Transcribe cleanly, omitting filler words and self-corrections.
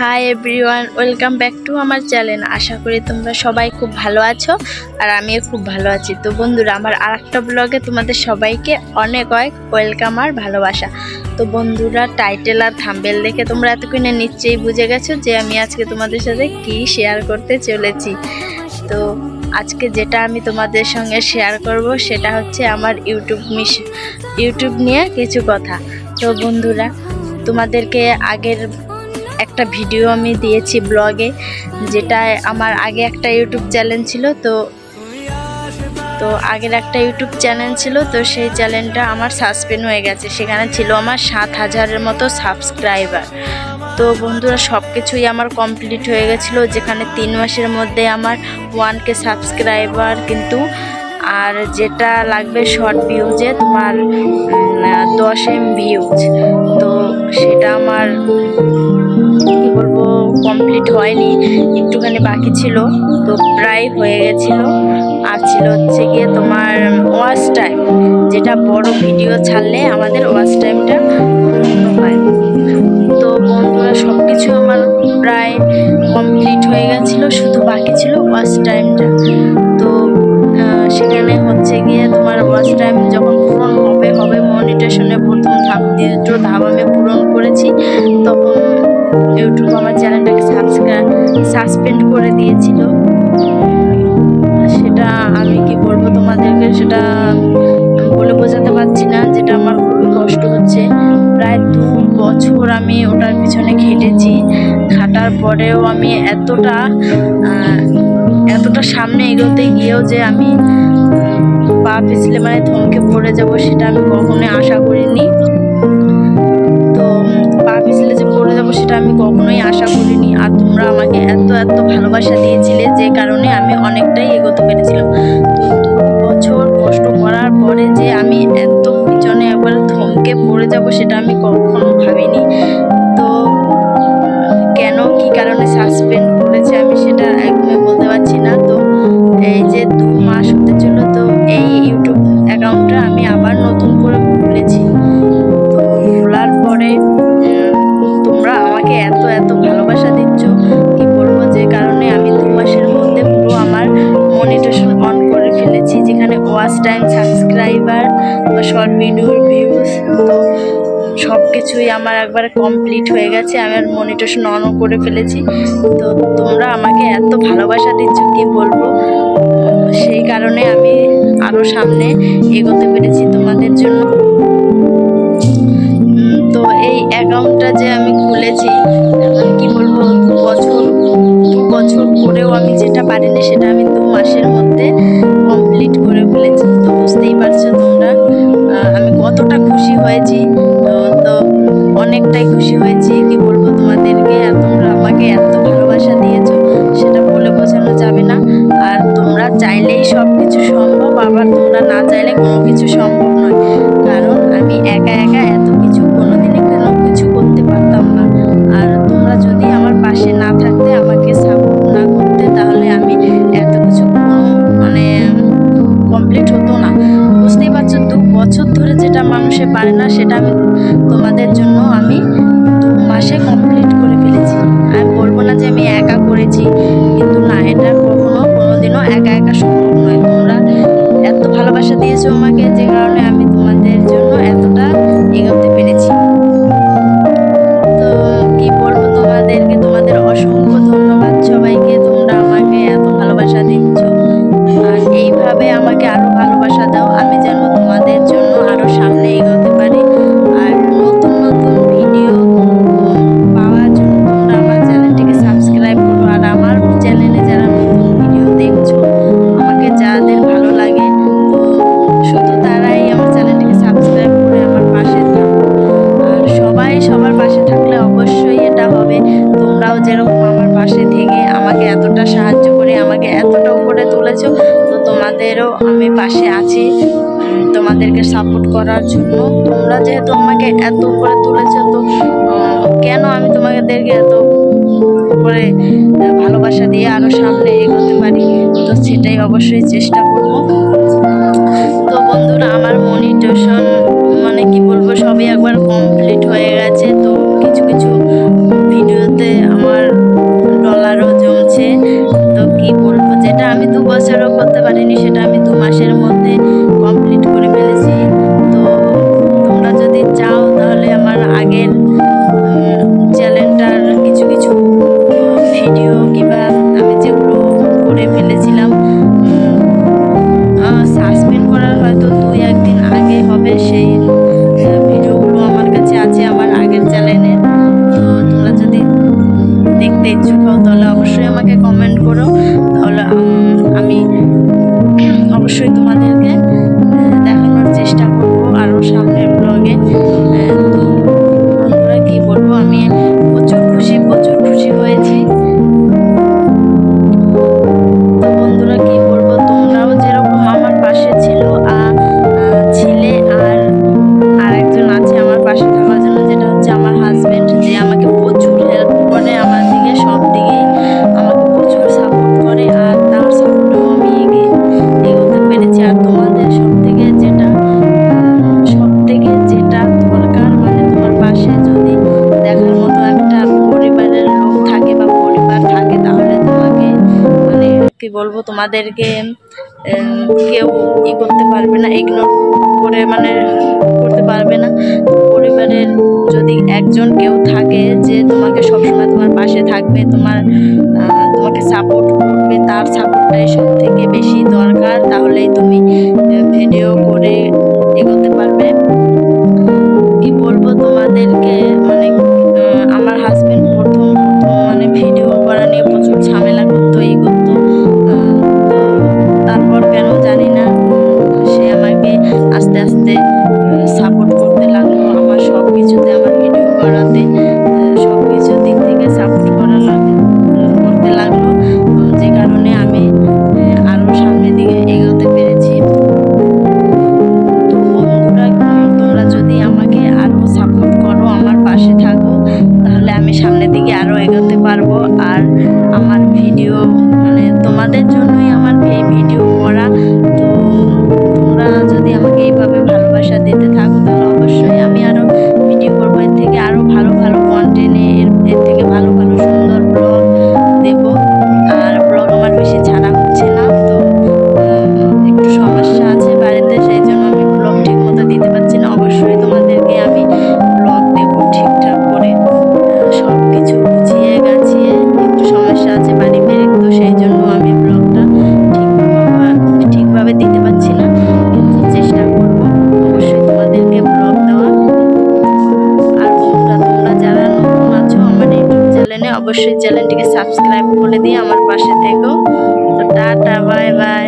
Hi everyone, welcome back to আমার channel. আশা করি তোমরা সবাই খুব ভালো আছো আর আমিও খুব ভালো আছি। তো বন্ধুরা, আমার আরেকটা ব্লগে তোমাদের সবাইকে অনেক ওয়েলকাম আর ভালোবাসা। তো বন্ধুরা, টাইটেল আর থাম্বনেল দেখে তোমরা এতক্ষণে নিশ্চয়ই বুঝে গেছো যে আমি আজকে তোমাদের সাথে কি শেয়ার করতে চলেছি। তো আজকে যেটা আমি তোমাদের সঙ্গে শেয়ার করব সেটা হচ্ছে আমার ইউটিউব নিয়ে কিছু কথা। তো বন্ধুরা, তোমাদেরকে আগের একটা ভিডিও আমি দিয়েছি ব্লগে, যেটা আমার আগে একটা ইউটিউব চ্যানেল ছিল। তো আগের একটা ইউটিউব চ্যানেল ছিল, তো সেই চ্যানেলটা আমার সাসপেন্ড হয়ে গেছে। সেখানে ছিল আমার 7,000-এর মতো সাবস্ক্রাইবার। তো বন্ধুরা, সব কিছুই আমার কমপ্লিট হয়ে গেছিলো, যেখানে 3 মাসের মধ্যে আমার 1K সাবস্ক্রাইবার। কিন্তু আর যেটা লাগবে শর্ট ভিউজে তোমার 10 MB ভিউজ, তো সেটা আমার কি বলবো কমপ্লিট হয়নি, একটুখানি বাকি ছিল। তো প্রায় হয়ে গেছিলো। আর ছিল হচ্ছে গিয়ে তোমার ওয়াচ টাইম, যেটা বড় ভিডিও ছাড়লে আমাদের ওয়াচ টাইমটা পূর্ণ হয়। তো বন্ধুরা, সব কিছু আমার প্রায় কমপ্লিট হয়ে গেছিলো, শুধু বাকি ছিল ওয়াচ টাইমটা। তো সেখানে হচ্ছে গিয়ে তোমার ওয়াচ টাইম যখন পূরণ হবে মনিটাইজেশনের প্রথম দুটো ধাপ আমি পূরণ করেছি, তখন ইউটিউব আমার চ্যানেলটাকে সাসপেন্ড করে দিয়েছিল। সেটা আমি কি বলবো তোমাদেরকে, সেটা বলে বোঝাতে পারছি না, যেটা আমার খুবই কষ্ট হচ্ছে। প্রায় 2 বছর আমি ওটার পিছনে খাটার পরেও আমি এতটা সামনে এগোতে গিয়েও যে আমি পা পিছলে মানে থমকে পড়ে যাব, সেটা আমি কখনোই আশা করিনি। তো পা পিছলে যে পড়ে যাবো সেটা আমি কখনোই আশা করিনি। আর তোমরা আমাকে এত ভালোবাসা দিয়েছিলে, যে কারণে আমি অনেকটাই এগোতে পেরেছিলাম। তো 2 বছর কষ্ট করার পরে যে আমি এত পিছনে একবার থমকে পড়ে যাব, সেটা আমি কখনো ভাবিনি। তো কেন কি কারণে সাসপেন্ড করেছে আমি সেটা একদমই বলতে পারছি না। তো এই যে 2 মাস হতে চলো, তো এই ইউটিউব অ্যাকাউন্টটা আমি আবার নতুন করে খুলেছি। তো খোলার পরে তোমরা আমাকে এত ভালোবাসা দিচ্ছ, কি বলবো, যে কারণে আমি 2 মাসের মধ্যে পুরো আমার মনিটাইজেশন অন করে ফেলেছি, যেখানে ওয়াচ টাইম, সাবস্ক্রাইবার, শর্ট ভিডিওর ভিউজ, তো সব কিছুই আমার একবারে কমপ্লিট হয়ে গেছে। আমি আর মনিটাইজেশন অনও করে ফেলেছি। তো তোমরা আমাকে এত ভালোবাসা দিচ্ছ, কি বলবো, সেই কারণে আমি আরও সামনে এগোতে পেরেছি তোমাদের জন্য। তো এই অ্যাকাউন্টটা যে আমি খুলেছি, কি বলবো, 2 বছর করেও আমি যেটা পারিনি, সেটা আমি 2 মাসের মধ্যে কমপ্লিট করে ফেলেছি। তো বুঝতেই পারছো তোমরা আমি কতটা খুশি হয়েছি। তো অনেকটাই খুশি হয়েছি, কি বলবো তোমাদেরকে। আর তোমরা আমাকে এত ভালোবাসা দিয়েছো, সেটা বলে বোঝানো যাবে না। আর তোমরা চাইলেই সব কিছু সম্ভব, আবার তোমরা না চাইলে কোনো কিছু সম্ভব নয়। কারণ আমি একা এত কিছু কোনোদিনই কিছু করতে পারতাম না। আর তোমরা যদি আমার পাশে না থাকতে, আমাকে সাপোর্ট না করতে, তাহলে আমি এত কিছু মানে কমপ্লিট হতো না। বুঝতেই পারছো, 2 বছর ধরে যেটা মানুষে পারে না, সেটা আমি তোমাদের জন্য আমি 2 মাসে কমপ্লিট করে ফেলেছি। আমি বলবো না যে আমি একা করেছি, কিন্তু না, এটা কোনোদিনও একা সম্ভব নয়। তোমরা এত ভালোবাসা দিয়েছো আমাকে, যে কারণে আমি তোমাদের জন্য এতটা এগোতে পেরেছি। তো কি বলবো তোমাদেরকে, তোমাদের অসংখ্য ধন্যবাদ সবাইকে। তোমরা আমাকে এত ভালোবাসা দিচ্ছ, আর এইভাবে আমাকে আরো ভালোবাসা দাও, আমি যেন তোমাদের জন্য আরো সামনে এগোতে পারি। আর নতুন ভিডিও পাওয়ার জন্য তোমরা আমার চ্যানেলটিকে সাবস্ক্রাইব করো। আর আমার চ্যানেলে যারা নতুন ভিডিও দেখছো, আমাকে যাদের ভালো লাগে, তো শুধু তারাই আমার চ্যানেলটিকে সাবস্ক্রাইব করে আমার পাশে থাকো। আর সবাই সবার পাশে থাকলে অবশ্যই এটা হবে। তোমরাও যেরকম আমার পাশে থেকে আমাকে এতটা সাহায্য করে আমাকে এতটা উপরে তুলেছো, তো তোমাদেরও আমি পাশে আছি তোমাদেরকে সাপোর্ট করার জন্য। তোমরা যেহেতু আমাকে এত উপরে তুলেছো, তো কেন আমি তোমাদেরকে এত উপরে ভালোবাসা দিয়ে আরও সামনে এগোতে পারি, তো সেটাই অবশ্যই চেষ্টা করব। তো বন্ধুরা, আমার মনিটাইজেশন মানে কি বলবো, সবই একবার কমপ্লিট হয়ে গেছে। তো কিছু ভিডিওতে আমার বছরও করতে পারিনি, সেটা আমি 2 মাসের মধ্যে কমপ্লিট করে ফেলেছি। তো তোমরা যদি চাও তাহলে আমার আগের চ্যানেলটার কিছু কিছু ভিডিও কিংবা আমি যেগুলো করে ফেলেছিলাম, সাসপেন্ড করার হয়তো 2-1 দিন আগে হবে, সেই ভিডিওগুলো আমার কাছে আছে আমার আগের চ্যানেলে। তো তোমরা যদি দেখতে ইচ্ছুক হও তাহলে অবশ্যই আমাকে কমেন্ট করো, তাহলে আমি অবশ্যই তোমাদেরকে দেখানোর চেষ্টা করবো আরও সামনের ব্লগে। তো বন্ধুরা কী বলবো, আমি প্রচুর খুশি হয়েছি। তো বন্ধুরা কী বলবো, তোমরাও যেরকম আমার পাশে ছিলে, আর একজন আছে আমার পাশে থাকার জন্য, যেটা হচ্ছে আমার হাজব্যান্ড, যে আমাকে প্রচুর হেল্প করে, আমার দিকে সব দিকেই আমাকে প্রচুর সাপোর্ট করে, আর তার সাপোর্টেও আমি এগোতে পেরেছি। আর তোমাদের সব থেকে যেটা দরকার, মানে তোমার পাশে যদি দেখার মতো একটা পরিবারের লোক থাকে বা পরিবার থাকে, তাহলে তোমাকে মানে কি বলবো, তোমাদেরকে কেউ করতে পারবে না, ইগনোর করে মানে করতে পারবে না। পরিবারের যদি একজন কেউ থাকে যে তোমাকে সবসময় তোমার পাশে থাকবে, তোমাকে সাপোর্ট করবে, তার সাপোর্টটাই সব থেকে বেশি দরকার, তাহলেই তুমি ভিডিও করে এগোতে পারবে। কি বলবো তোমাদেরকে, মানে আমার হাজব্যান্ড প্রথম মানে ভিডিও করা নিয়ে প্রচুর ঝামেলা করতো, করতো। তো তারপর কেন জানি না সে আমাকে আস্তে আস্তে সাপোর্ট করতে লাগলো, আমার সব কিছুতে, আমার ভিডিও করাতে সব কিছু দিক থেকে সাপোর্ট করতে লাগলো, যে কারণে আমি আরও সামনের দিকে এগোতে পেরেছি। তো বন্ধুরা, তোমরা যদি আমাকে আরও সাপোর্ট করো, আমার পাশে থাকো, তাহলে আমি সামনের দিকে আরও এগোতে পারবো। আর আমার ভিডিও মানে তোমাদের জন্যই আমার এই ভিডিও করা। তো তোমরা যদি আমাকে এইভাবে ভালোবাসা দিতে থাকো, তাহলে অবশ্যই আমি আরও ভিডিও করবো, এর থেকে আরও ভালো কন্টেন্ট, এর থেকে ভালো সুন্দর ব্লগ দেব। আর ব্লগ আমার বেশি ছাড়া হচ্ছে না, তো একটু সমস্যা আছে বাড়িতে, সেই জন্য আমি ব্লগ ঠিক মতো দিতে পারছি না। অবশ্যই তোমাদেরকে আমি ব্লগ দেব ঠিকঠাক করে, সব কিছু গুছিয়ে গাছিয়ে। একটু সমস্যা আছে বাড়িতে, তো সেই জন্য আমি ব্লগটা ঠিকভাবে দিতে পারছি না, কিন্তু চেষ্টা করব অবশ্যই তোমাদেরকে ব্লগ দেওয়া। আর বন্ধুরা, তোমরা যারা নতুন আছো আমার ইউটিউব চ্যানেলে, অবশ্যই চ্যানেলটিকে সাবস্ক্রাইব করে দিয়ে আমার পাশে থেকো। তো টাটা, বাই বাই।